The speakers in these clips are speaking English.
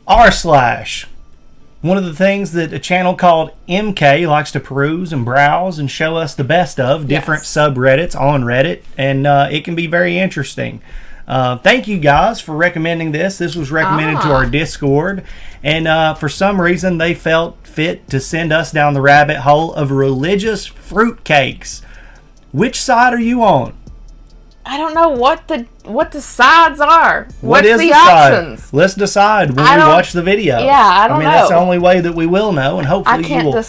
r/. One of the things that a channel called MK likes to peruse and browse and show us the best of different subreddits on Reddit, and it can be very interesting. Thank you guys for recommending this. This was recommended to our Discord, and for some reason they felt fit to send us down the rabbit hole of religious fruitcakes. Which side are you on? I don't know what the sides are. What's the options? Side? Let's decide when we watch the video. Yeah, I don't know. That's the only way that we will know, and hopefully you will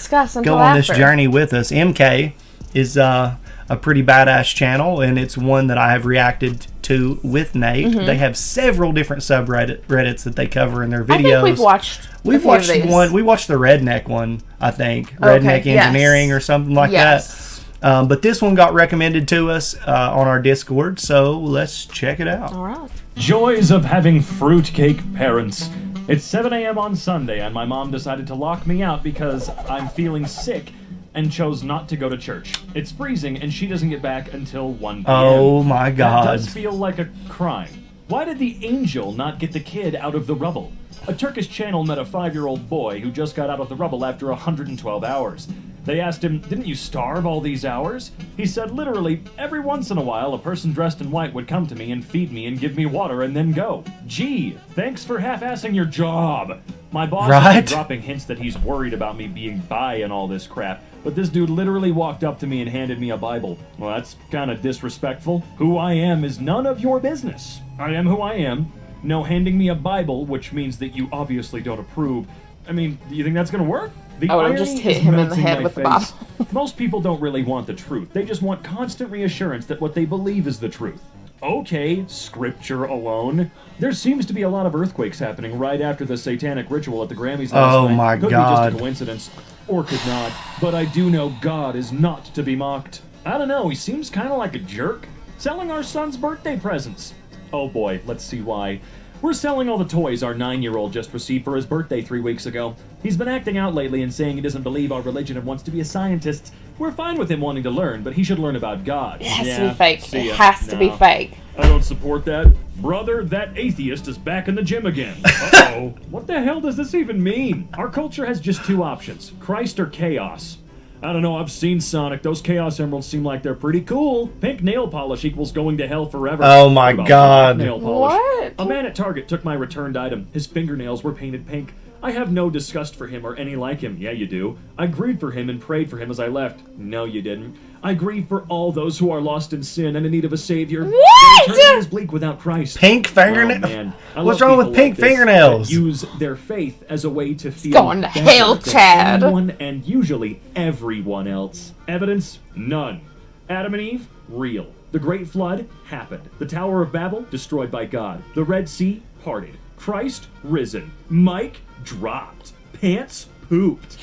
go on this journey with us. MK is a pretty badass channel, and it's one that I have reacted to with Nate. Mm-hmm. They have several different subreddits that they cover in their videos. I think we've watched one. We watched the redneck one, I think. Redneck Engineering or something like that. But this one got recommended to us on our Discord, so let's check it out. All right. Joys of having fruitcake parents. It's 7 a.m. on Sunday, and my mom decided to lock me out because I'm feeling sick and chose not to go to church. It's freezing, and she doesn't get back until 1 p.m. Oh my God. That does feel like a crime. Why did the angel not get the kid out of the rubble? A Turkish channel met a 5-year-old boy who just got out of the rubble after 112 hours. They asked him, "Didn't you starve all these hours?" He said, "Literally, every once in a while, a person dressed in white would come to me and feed me and give me water and then go. Gee, thanks for half-assing your job." My boss has been dropping hints that he's worried about me being bi and all this crap, but this dude literally walked up to me and handed me a Bible. Well, that's kind of disrespectful. Who I am is none of your business. I am who I am. No handing me a Bible, which means that you obviously don't approve. I mean, do you think that's gonna work? I would have just hit him in the head with the Bible. Most people don't really want the truth. They just want constant reassurance that what they believe is the truth. Okay, scripture alone. There seems to be a lot of earthquakes happening right after the satanic ritual at the Grammys last night. Oh my God. Could be just a coincidence, or could not. But I do know God is not to be mocked. I don't know, he seems kind of like a jerk. Selling our son's birthday presents. Oh boy, let's see why. We're selling all the toys our 9-year-old just received for his birthday 3 weeks ago. He's been acting out lately and saying he doesn't believe our religion and wants to be a scientist. We're fine with him wanting to learn, but he should learn about God. It has to be fake. It has to be fake. I don't support that. Brother, that atheist is back in the gym again. Uh-oh. What the hell does this even mean? Our culture has just 2 options, Christ or chaos. I don't know, I've seen Sonic. Those Chaos Emeralds seem like they're pretty cool. Pink nail polish equals going to hell forever. Oh my God. Nail polish. What? A man at Target took my returned item. His fingernails were painted pink. I have no disgust for him or any like him. Yeah, you do. I grieved for him and prayed for him as I left. No, you didn't. I grieve for all those who are lost in sin and in need of a savior. What? Eternity is bleak without Christ. Pink fingernails? Oh, man. What's wrong with pink fingernails? Use their faith as a way to feel going to hell, Chad. Anyone and usually everyone else. Evidence? None. Adam and Eve? Real. The Great Flood? Happened. The Tower of Babel? Destroyed by God. The Red Sea? Parted. Christ? Risen. Mike? Dropped. Pants? Pooped.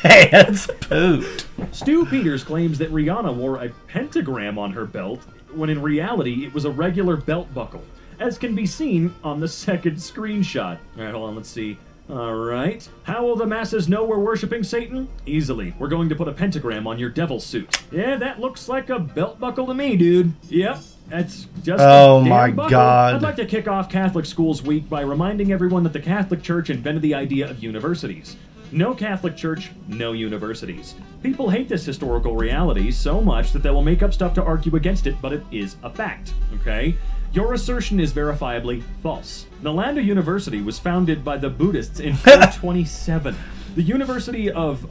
Pants pooped. Stu Peters claims that Rihanna wore a pentagram on her belt, when in reality it was a regular belt buckle, as can be seen on the second screenshot. Alright, hold on, let's see. Alright. How will the masses know we're worshipping Satan? Easily. We're going to put a pentagram on your devil suit. Yeah, that looks like a belt buckle to me, dude. Yep. That's just oh a damn my buckle. God. I'd like to kick off Catholic Schools Week by reminding everyone that the Catholic Church invented the idea of universities. No Catholic Church, no universities. People hate this historical reality so much that they will make up stuff to argue against it, but it is a fact, okay? Your assertion is verifiably false. Nalanda University was founded by the Buddhists in 427. The University of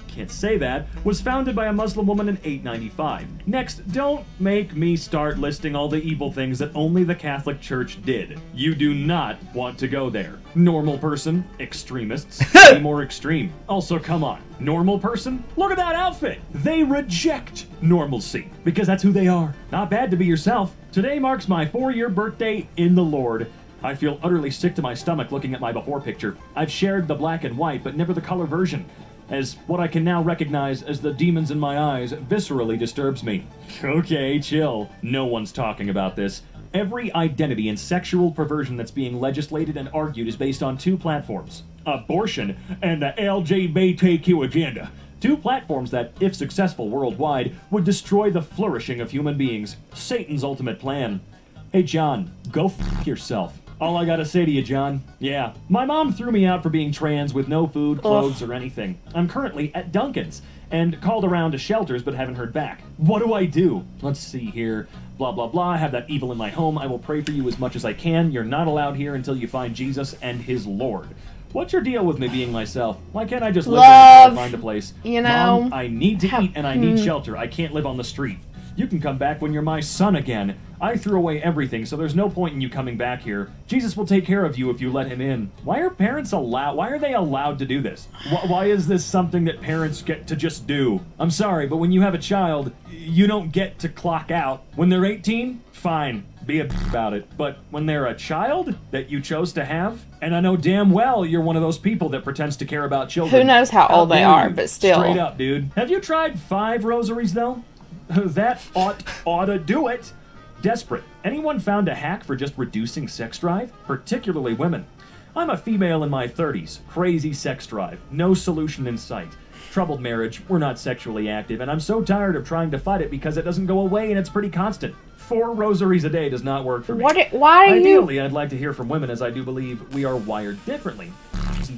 can't say that, was founded by a Muslim woman in 895. Next, don't make me start listing all the evil things that only the Catholic Church did. You do not want to go there. Normal person, extremists, way more extreme. Also, come on, normal person? Look at that outfit! They reject normalcy, because that's who they are. Not bad to be yourself. Today marks my 4-year birthday in the Lord. I feel utterly sick to my stomach looking at my before picture. I've shared the black and white, but never the color version, as what I can now recognize as the demons in my eyes viscerally disturbs me. Okay, chill. No one's talking about this. Every identity and sexual perversion that's being legislated and argued is based on 2 platforms. Abortion and the LGBTQ agenda. 2 platforms that, if successful worldwide, would destroy the flourishing of human beings. Satan's ultimate plan. Hey John, go f*** yourself. All I gotta say to you, John, yeah, my mom threw me out for being trans with no food, clothes, or anything. I'm currently at Duncan's and called around to shelters but haven't heard back. What do I do? Let's see here. Blah, blah, blah. I have that evil in my home. I will pray for you as much as I can. You're not allowed here until you find Jesus and his Lord. What's your deal with me being myself? Why can't I just live there until I find a place? You know, Mom, I need to eat and I need shelter. I can't live on the street. You can come back when you're my son again. I threw away everything, so there's no point in you coming back here. Jesus will take care of you if you let him in. Why are parents allowed? Why are they allowed to do this? Why is this something that parents get to just do? I'm sorry, but when you have a child, you don't get to clock out. When they're 18, fine, be about it. But when they're a child that you chose to have, and I know damn well you're one of those people that pretends to care about children. who knows how old they dare are, you? but still. Straight up, dude. Have you tried 5 rosaries, though? That ought to do it. Desperate. Anyone found a hack for just reducing sex drive? Particularly women. I'm a female in my 30s. Crazy sex drive. No solution in sight. Troubled marriage. We're not sexually active, and I'm so tired of trying to fight it because it doesn't go away and it's pretty constant. 4 rosaries a day does not work for me. Why are you... Ideally, I'd like to hear from women, as I do believe we are wired differently.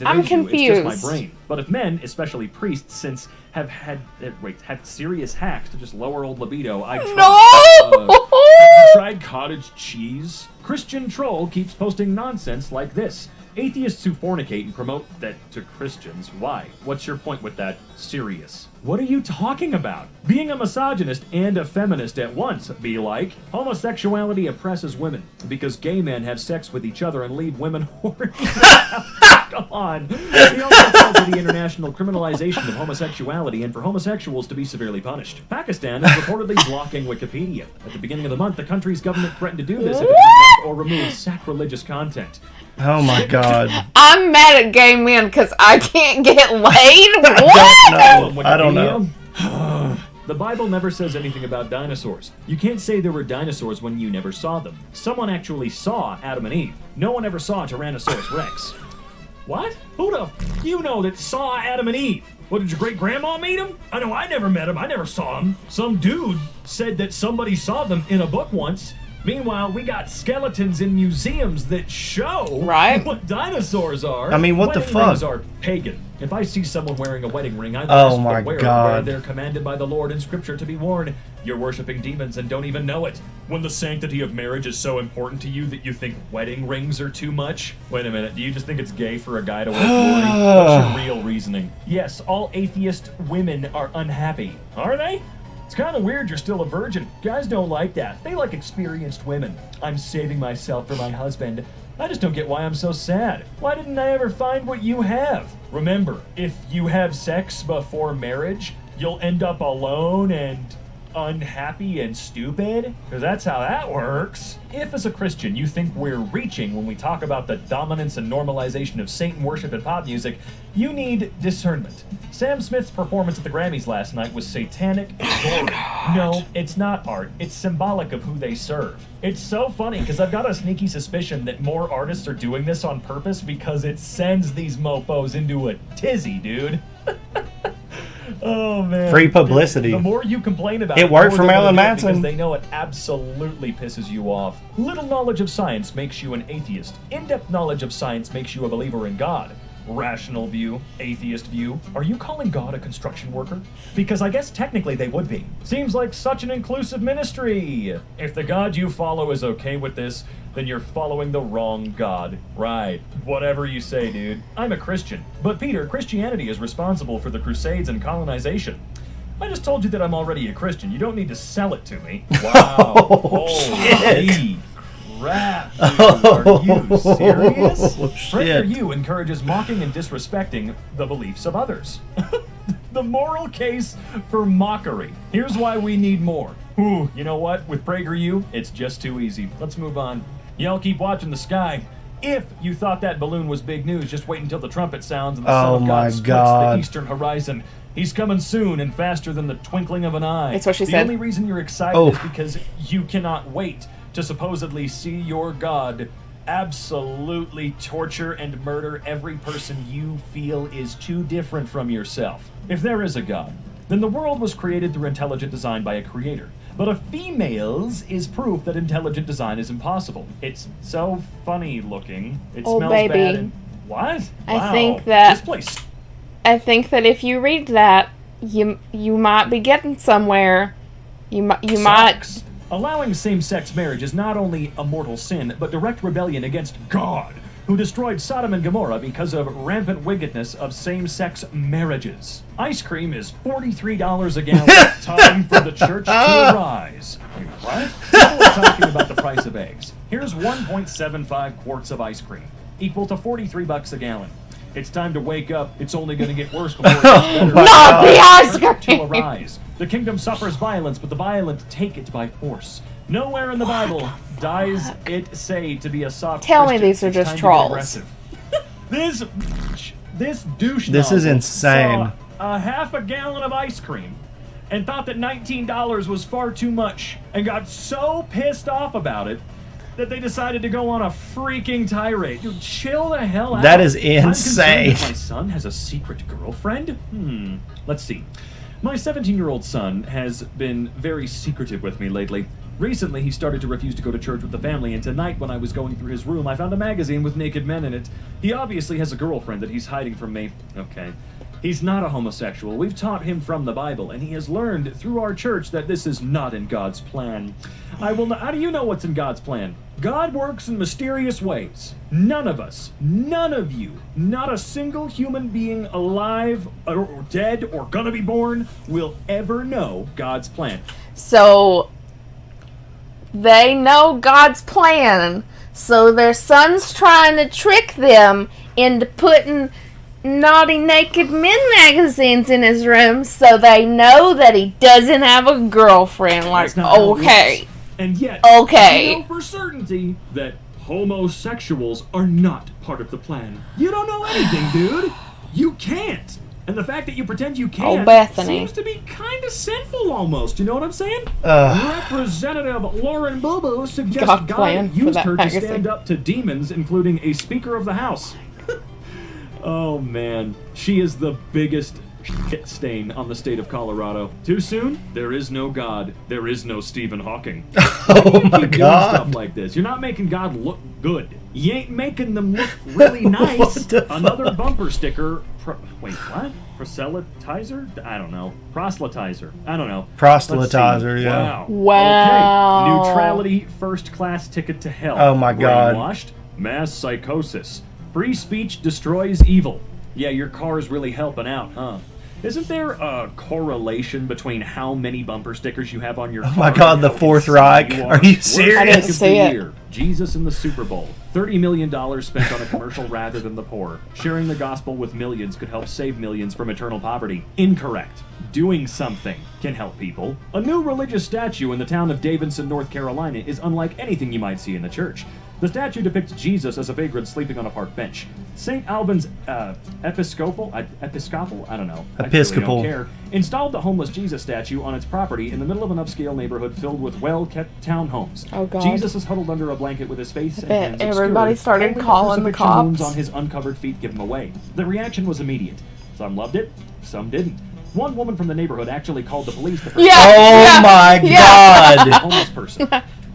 I'm confused. It's just my brain. But if men, especially priests, since have had serious hacks to just lower old libido, I'd try. No! Have you tried cottage cheese? Christian Troll keeps posting nonsense like this. Atheists who fornicate and promote that to Christians. Why? What's your point with that? Serious. What are you talking about? Being a misogynist and a feminist at once, be like. Homosexuality oppresses women because gay men have sex with each other and leave women horny. Come on. He also called for the international criminalization of homosexuality and for homosexuals to be severely punished. Pakistan is reportedly blocking Wikipedia. At the beginning of the month, the country's government threatened to do this if it did block or remove sacrilegious content. Oh my God. I'm mad at gay men because I can't get laid? What? I don't know. The Bible never says anything about dinosaurs. You can't say there were dinosaurs when you never saw them. Someone actually saw Adam and Eve. No one ever saw Tyrannosaurus Rex. What? Who the f*** you know that saw Adam and Eve? What, did your great-grandma meet him? I know I never met him. I never saw him. Some dude said that somebody saw them in a book once. Meanwhile, we got skeletons in museums that show what dinosaurs are. I mean, what the Wedding fuck? rings are pagan. If I see someone wearing a wedding ring, I Oh my where God. they're commanded by the Lord in Scripture to be worn. You're worshiping demons and don't even know it. When the sanctity of marriage is so important to you that you think wedding rings are too much? Wait a minute, do you just think it's gay for a guy to wear jewelry? What's your real reasoning? Yes, all atheist women are unhappy. Are they? It's kind of weird you're still a virgin. Guys don't like that. They like experienced women. I'm saving myself for my husband. I just don't get why I'm so sad. Why didn't I ever find what you have? Remember, if you have sex before marriage, you'll end up alone and unhappy and stupid? Because that's how that works. If as a Christian you think we're reaching when we talk about the dominance and normalization of Satan worship in pop music, you need discernment. Sam Smith's performance at the Grammys last night was satanic and gory. No, it's not art. It's symbolic of who they serve. It's so funny because I've got a sneaky suspicion that more artists are doing this on purpose because it sends these mofos into a tizzy, dude. Oh man! Free publicity. The more you complain about it, worked for Marilyn because Manson. they know it absolutely pisses you off. Little knowledge of science makes you an atheist. In-depth knowledge of science makes you a believer in God. Rational view, atheist view. Are you calling God a construction worker? Because I guess technically they would be. Seems like such an inclusive ministry. If the God you follow is okay with this, then you're following the wrong God. Right. Whatever you say, dude. I'm a Christian. But Peter, Christianity is responsible for the Crusades and colonization. I just told you that I'm already a Christian. You don't need to sell it to me. Wow. Holy crap, dude. Are you serious? PragerU encourages mocking and disrespecting the beliefs of others. The moral case for mockery. Here's why we need more. Ooh, you know what? With PragerU, it's just too easy. Let's move on. Y'all keep watching the sky. If you thought that balloon was big news, just wait until the trumpet sounds and the Son of God splits the eastern horizon. He's coming soon and faster than the twinkling of an eye. That's what she said. The only reason you're excited is because you cannot wait to supposedly see your God absolutely torture and murder every person you feel is too different from yourself. If there is a God, then the world was created through intelligent design by a creator. But a female's is proof that intelligent design is impossible. It's so funny looking. It Oh, smells baby. bad. And, what? I think that- This place. I think that if you read that, you might be getting somewhere. You might. Sucks. Allowing same-sex marriage is not only a mortal sin, but direct rebellion against God, who destroyed Sodom and Gomorrah because of rampant wickedness of same-sex marriages. Ice cream is $43 a gallon. Time for the church to arise. Wait, what? Now we're talking about the price of eggs. Here's 1.75 quarts of ice cream, equal to $43 a gallon. It's time to wake up. It's only going to get worse before it gets better. Not the ice Church to cream! arise. The kingdom suffers violence, but the violent take it by force. Nowhere in the Bible does it say to be a soft Tell me Christian. these are It's just time to get trolls. aggressive. This douche This is nozzle insane. saw a half a gallon of ice cream and thought that $19 was far too much and got so pissed off about it that they decided to go on a freaking tirade. Dude, chill the hell out. That is I'm insane. concerned that my son has a secret girlfriend? Let's see. My 17-year-old son has been very secretive with me lately. Recently, he started to refuse to go to church with the family, and tonight when I was going through his room, I found a magazine with naked men in it. He obviously has a girlfriend that he's hiding from me. Okay. He's not a homosexual. We've taught him from the Bible, and he has learned through our church that this is not in God's plan. How do you know what's in God's plan? God works in mysterious ways. None of us, none of you, not a single human being alive or dead or gonna be born will ever know God's plan. So they know God's plan. So their son's trying to trick them into putting naughty naked men magazines in his room so they know that he doesn't have a girlfriend. Like, That's not how it okay. works. And yet, Okay. you know for certainty that homosexuals are not part of the plan. You don't know anything, dude. You can't. And the fact that you pretend you can Bethany. seems to be kind of sinful almost. You know what I'm saying? Ugh. Representative Lauren Bobo suggests God God plan for used that her to magazine. stand up to demons, including a Speaker of the House. Oh, man. She is the biggest shit stain on the state of Colorado. Too soon? There is no God. There is no Stephen Hawking. Oh my Keep doing God. stuff like this. You're not making God look good. You ain't making them look really nice. What the Another fuck? bumper sticker. Wait, what? Proselytizer? I don't know. Proselytizer. I don't know. Proselytizer, Let's see. yeah. Wow. Okay. Neutrality, first class ticket to hell. Oh my God. Brainwashed. Mass psychosis. Free speech destroys evil. Yeah, your car's really helping out, huh? Isn't there a correlation between how many bumper stickers you have on your car? Oh my God, and the how Fourth insane Reich. you Are you Worst serious? I didn't pick of see the it. year. Jesus in the Super Bowl. $30 million spent on a commercial rather than the poor. Sharing the gospel with millions could help save millions from eternal poverty. Incorrect. Doing something can help people. A new religious statue in the town of Davidson, North Carolina is unlike anything you might see in the church. The statue depicts Jesus as a vagrant sleeping on a park bench. St. Albans Episcopal, I don't know. I Episcopal. really don't care. Installed the homeless Jesus statue on its property in the middle of an upscale neighborhood filled with well-kept townhomes. Oh, God. Jesus is huddled under a blanket with his face and bet hands everybody obscured. started Only calling the crucifixion wounds cops. on his uncovered feet give him away. The reaction was immediate. Some loved it, some didn't. One woman from the neighborhood actually called the police the first Yeah. Oh my Yeah. God. homeless person.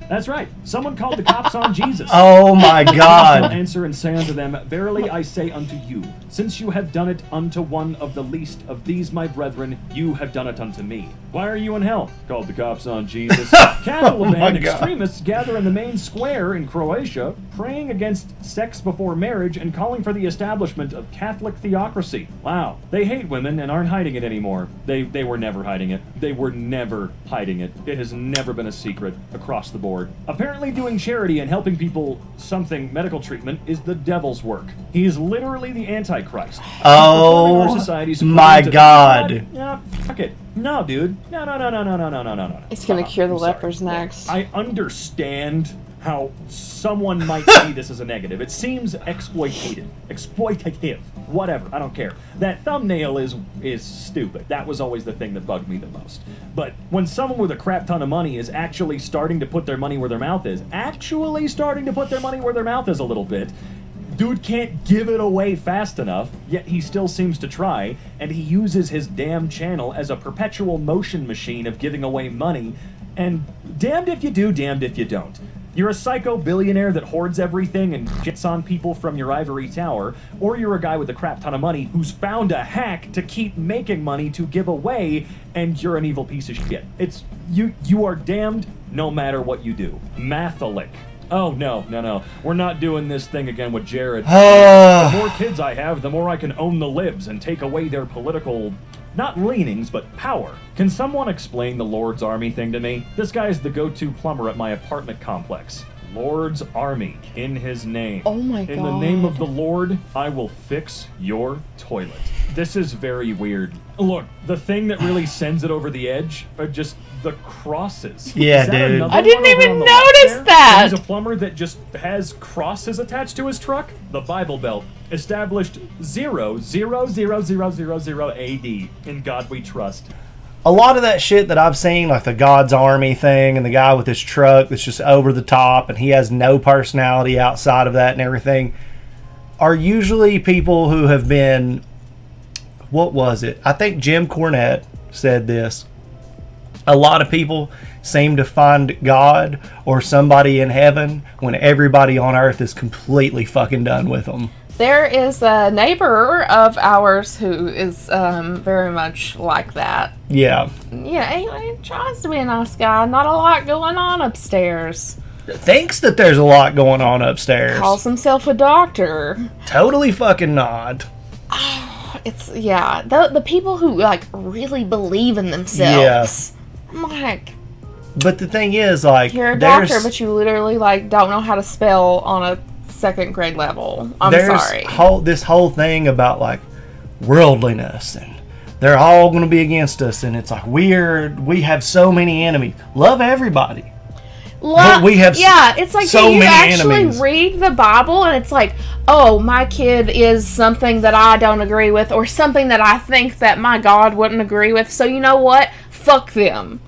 That's right. Someone called the cops on Jesus. Oh my I'll God. answer and say unto them, Verily I say unto you, since you have done it unto one of the least of these my brethren, you have done it unto me. Why are you in hell? Called the cops on Jesus. Casual Oh my band God. extremists gather in the main square in Croatia, praying against sex before marriage and calling for the establishment of Catholic theocracy. Wow. They hate women and aren't hiding it anymore. They were never hiding it. They were never hiding it. It has never been a secret across the board. Apparently doing charity and helping people something medical treatment is the devil's work. He is literally the Antichrist. Oh Performing our society's my equivalent to- God. Yeah, fuck it. No, dude. No. It's gonna cure the I'm sorry. lepers next. I understand how someone might see this as a negative. It seems exploitative. Whatever, I don't care. That thumbnail is stupid. That was always the thing that bugged me the most. But when someone with a crap ton of money is actually starting to put their money where their mouth is, a little bit, dude can't give it away fast enough, yet he still seems to try, and he uses his damn channel as a perpetual motion machine of giving away money And damned if you do, damned if you don't. You're a psycho billionaire that hoards everything and shits on people from your ivory tower, or you're a guy with a crap ton of money who's found a hack to keep making money to give away, and you're an evil piece of shit. It's you are damned no matter what you do. Matholic. Oh, no. We're not doing this thing again with Jared. The more kids I have, the more I can own the libs and take away their political, not leanings, but power. Can someone explain the Lord's Army thing to me? This guy's the go-to plumber at my apartment complex. Lord's Army, in his name. Oh my God. In the name of the Lord, I will fix your toilet. This is very weird. Look, the thing that really sends it over the edge are just the crosses. Yeah, dude. I I didn't even notice that. He's a plumber that just has crosses attached to his truck. The Bible Belt, established 0000000 AD. In God we trust. A lot of that shit that I've seen, like the God's Army thing and the guy with his truck that's just over the top and he has no personality outside of that and everything, are usually people who have been, what was it? I think Jim Cornette said this. A lot of people seem to find God or somebody in heaven when everybody on earth is completely fucking done with them. There is a neighbor of ours who is very much like that. Yeah. Yeah, he tries to be a nice guy. Not a lot going on upstairs. Thinks that there's a lot going on upstairs. Calls himself a doctor. Totally fucking not. It's, yeah, the people who, like, really believe in themselves. Yeah. I'm like... But the thing is, like... You're a doctor, but you literally, like, don't know how to spell on a second grade level. I'm sorry. This whole thing about, like, worldliness, and they're all going to be against us, and it's like, we have so many enemies. Love everybody. But we have it's like, so you many actually enemies. read the Bible and it's like, oh, my kid is something that I don't agree with, or something that I think that my God wouldn't agree with, so you know what? Fuck them.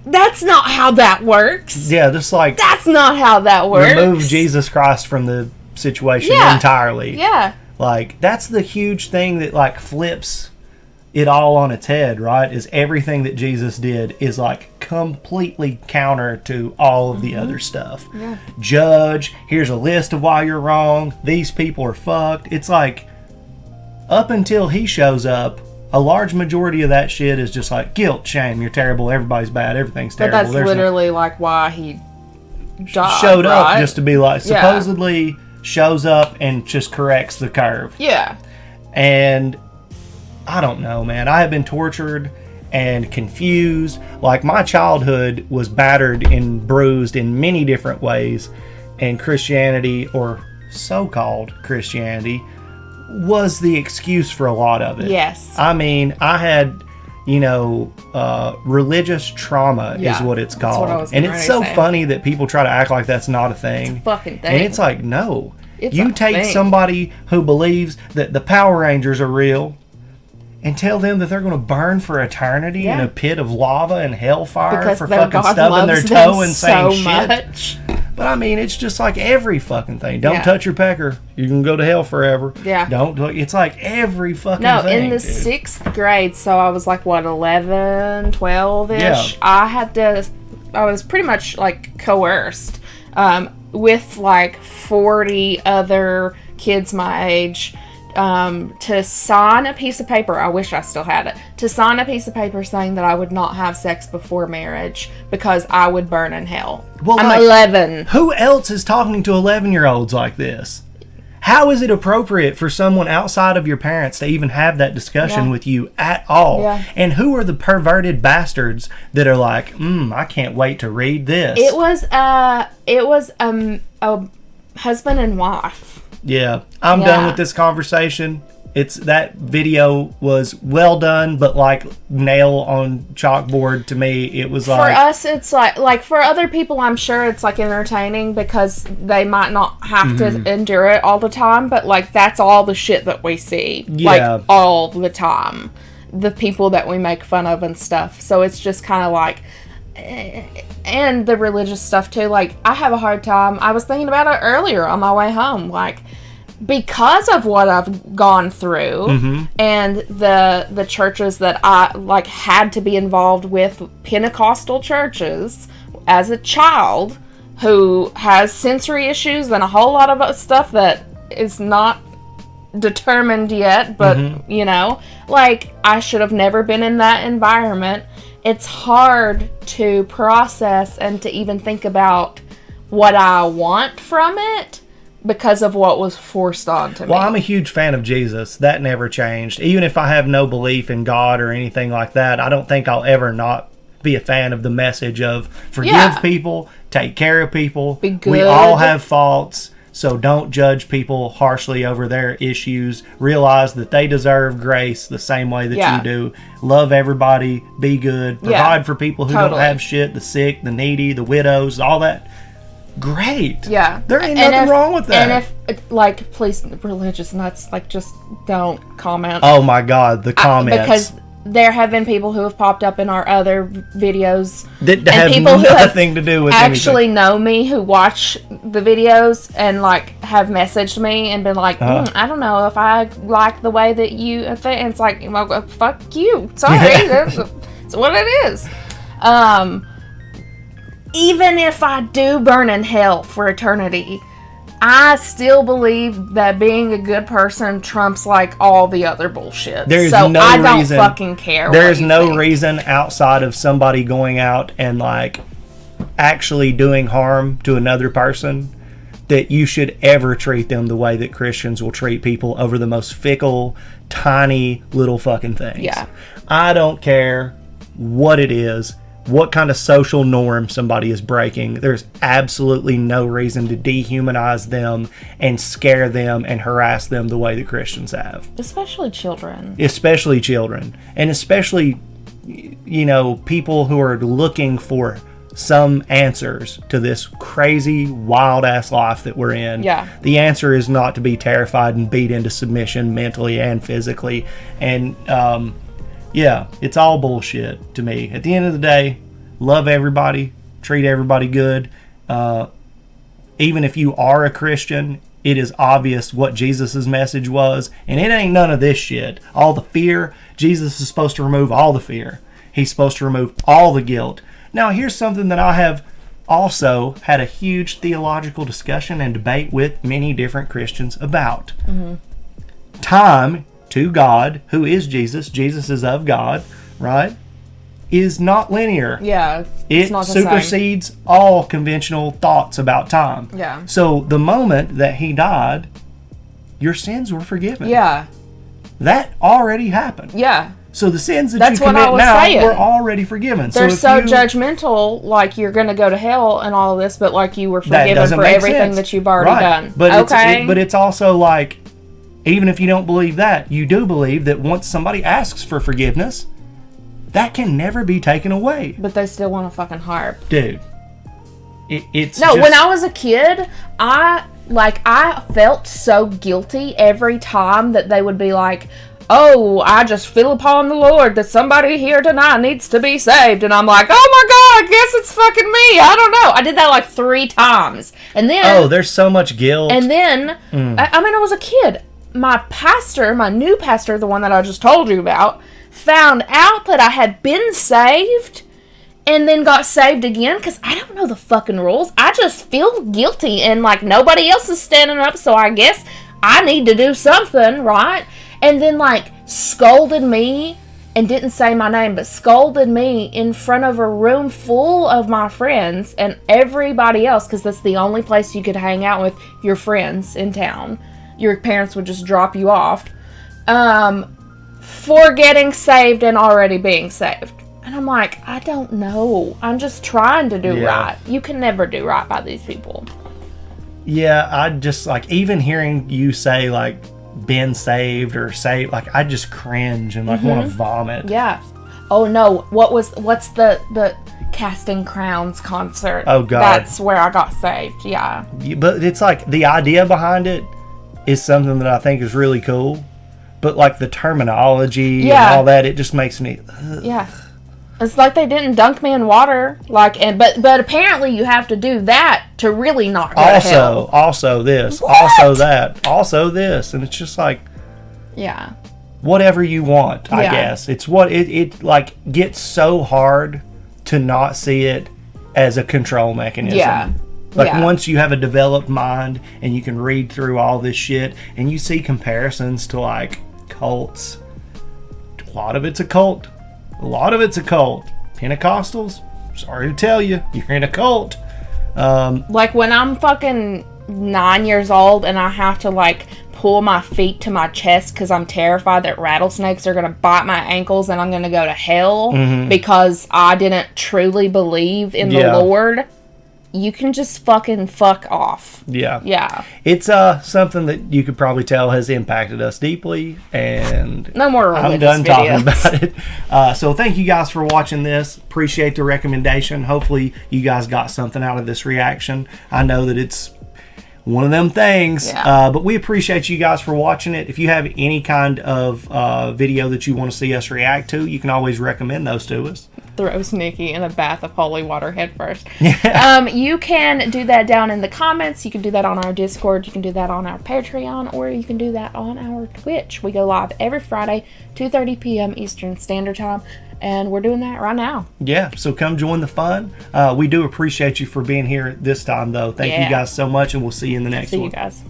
That's not how that works. Yeah, just like... That's not how that works. Remove Jesus Christ from the situation entirely. Yeah. Like, that's the huge thing that, like, flips it all on its head, right? Is everything that Jesus did is, like, completely counter to all of the other stuff. Yeah. Judge, here's a list of why you're wrong, these people are fucked. It's like, up until he shows up, a large majority of that shit is just like, guilt, shame, you're terrible, everybody's bad, everything's terrible. But that's literally like why he died, showed up, right? just to be like, supposedly shows up and just corrects the curve. Yeah. And I don't know, man. I have been tortured and confused. Like, my childhood was battered and bruised in many different ways, and Christianity, or so-called Christianity, was the excuse for a lot of it. Yes. I mean, I had, religious trauma is what it's called. That's what I was and it's so funny that people try to act like that's not a thing. It's a fucking thing. And it's like, no. It's you a take thing. somebody who believes that the Power Rangers are real and tell them that they're going to burn for eternity in a pit of lava and hellfire because for their fucking God stubbing their loves toe them and saying so shit. much. But I mean, it's just like every fucking thing. Don't Yeah. touch your pecker. You can go to hell forever. Yeah. Don't. It's like every fucking No, thing. in the dude. 6th grade, so I was like, what, 11, 12-ish? Yeah. I was pretty much like coerced with like 40 other kids my age to sign a piece of paper. I wish I still had it. To sign a piece of paper saying that I would not have sex before marriage because I would burn in hell. Well, I'm like, 11. Who else is talking to 11-year-olds like this? How is it appropriate for someone outside of your parents to even have that discussion with you at all? Yeah. And who are the perverted bastards that are like, I can't wait to read this? It was a husband and wife. Yeah, I'm done with this conversation. That video was well done, but like nail on chalkboard to me. It was like, for us, it's like for other people, I'm sure it's like entertaining because they might not have to endure it all the time. But like that's all the shit that we see, like all the time. The people that we make fun of and stuff. So it's just kind of like, and the religious stuff too. Like I have a hard time. I was thinking about it earlier on my way home. Like, because of what I've gone through and the churches that I like had to be involved with, Pentecostal churches, as a child who has sensory issues and a whole lot of stuff that is not determined yet, but you know, like, I should have never been in that environment. It's hard to process and to even think about what I want from it because of what was forced onto me. Well, I'm a huge fan of Jesus. That never changed. Even if I have no belief in God or anything like that, I don't think I'll ever not be a fan of the message of forgive people, take care of people. Be good. We all have faults, so don't judge people harshly over their issues. Realize that they deserve grace the same way that you do. Love everybody, be good, provide for people who don't have shit, the sick, the needy, the widows, all that. Great. Yeah. There ain't nothing wrong with that. And if, like, please, religious nuts, like, just don't comment. Oh my God, the comments. Because there have been people who have popped up in our other videos that have people nothing to do with actually anything. Know me, who watch the videos and, like, have messaged me and been like, I don't know if I like the way that you think. It's like, well, fuck you. Sorry. That's what it is. Even if I do burn in hell for eternity, I still believe that being a good person trumps, like, all the other bullshit. There's so no I don't reason, fucking care. There's no reason outside of somebody going out and, like, actually doing harm to another person that you should ever treat them the way that Christians will treat people over the most fickle, tiny little fucking things. Yeah. I don't care what it is, what kind of social norm somebody is breaking. There's absolutely no reason to dehumanize them and scare them and harass them the way that Christians have. Especially children. Especially children. And especially, you know, people who are looking for some answers to this crazy, wild-ass life that we're in. Yeah. The answer is not to be terrified and beat into submission mentally and physically. And, yeah, it's all bullshit to me. At the end of the day, love everybody, treat everybody good. Even if you are a Christian, it is obvious what Jesus' message was, and it ain't none of this shit. All the fear, Jesus is supposed to remove all the fear. He's supposed to remove all the guilt. Now, here's something that I have also had a huge theological discussion and debate with many different Christians about. Time to God, who is Jesus, Jesus is of God, right, is not linear. Yeah. It not the supersedes same. all conventional thoughts about time. Yeah. So the moment that he died, your sins were forgiven. Yeah. That already happened. Yeah. So the sins that That's you what I commit was now saying. were already forgiven. They're so judgmental, like you're going to go to hell and all of this, but like you were that forgiven doesn't for make everything sense. that you've already done. But okay. but it's also like, even if you don't believe that, you do believe that once somebody asks for forgiveness, that can never be taken away. But they still want to fucking harp. Dude. It's No, just, when I was a kid, I felt so guilty every time that they would be like, oh, I just feel upon the Lord that somebody here tonight needs to be saved. And I'm like, oh my God, I guess it's fucking me. I don't know. I did that like 3 times. And then... Oh, there's so much guilt. And then, I mean, I was a kid. My pastor, my new pastor, the one that I just told you about, found out that I had been saved and then got saved again because I don't know the fucking rules. I just feel guilty and like nobody else is standing up, so I guess I need to do something, right? And then like scolded me and didn't say my name, but scolded me in front of a room full of my friends and everybody else, because that's the only place you could hang out with your friends in town. Your parents would just drop you off for getting saved and already being saved. And I'm like, I don't know. I'm just trying to do right. You can never do right by these people. Yeah, I just like, even hearing you say like been saved or saved, like I just cringe and like want to vomit. Yeah. Oh no, what's the Casting Crowns concert? Oh God. That's where I got saved. Yeah. But it's like the idea behind it is something that I think is really cool. But like the terminology and all that, it just makes me Yeah. It's like they didn't dunk me in water. But apparently you have to do that to really not go to hell. Also this, What? also that, also this, and it's just like, Yeah. whatever you want, I Yeah. guess. It's what it like gets so hard to not see it as a control mechanism. Yeah. Like Yeah. once you have a developed mind and you can read through all this shit and you see comparisons to like cults, a lot of it's a cult. A lot of it's a cult. Pentecostals, sorry to tell you, you're in a cult. Like when I'm fucking 9 years old and I have to like pull my feet to my chest because I'm terrified that rattlesnakes are going to bite my ankles and I'm going to go to hell because I didn't truly believe in the Lord. You can just fucking fuck off. Yeah. Yeah. It's something that you could probably tell has impacted us deeply, and No more religious I'm done videos. talking about it. So thank you guys for watching this. Appreciate the recommendation. Hopefully you guys got something out of this reaction. I know that it's one of them things, but we appreciate you guys for watching it. If you have any kind of video that you want to see us react to, you can always recommend those to us. Throws Nikki in a bath of holy water head first. You can do that down in the comments. You can do that on our Discord. You can do that on our Patreon, or you can do that on our Twitch. We go live every Friday, 2:30 p.m. Eastern Standard Time, and we're doing that right now. Yeah, so come join the fun. We do appreciate you for being here this time, though. Thank you guys so much, and we'll see you in the next one. See you guys.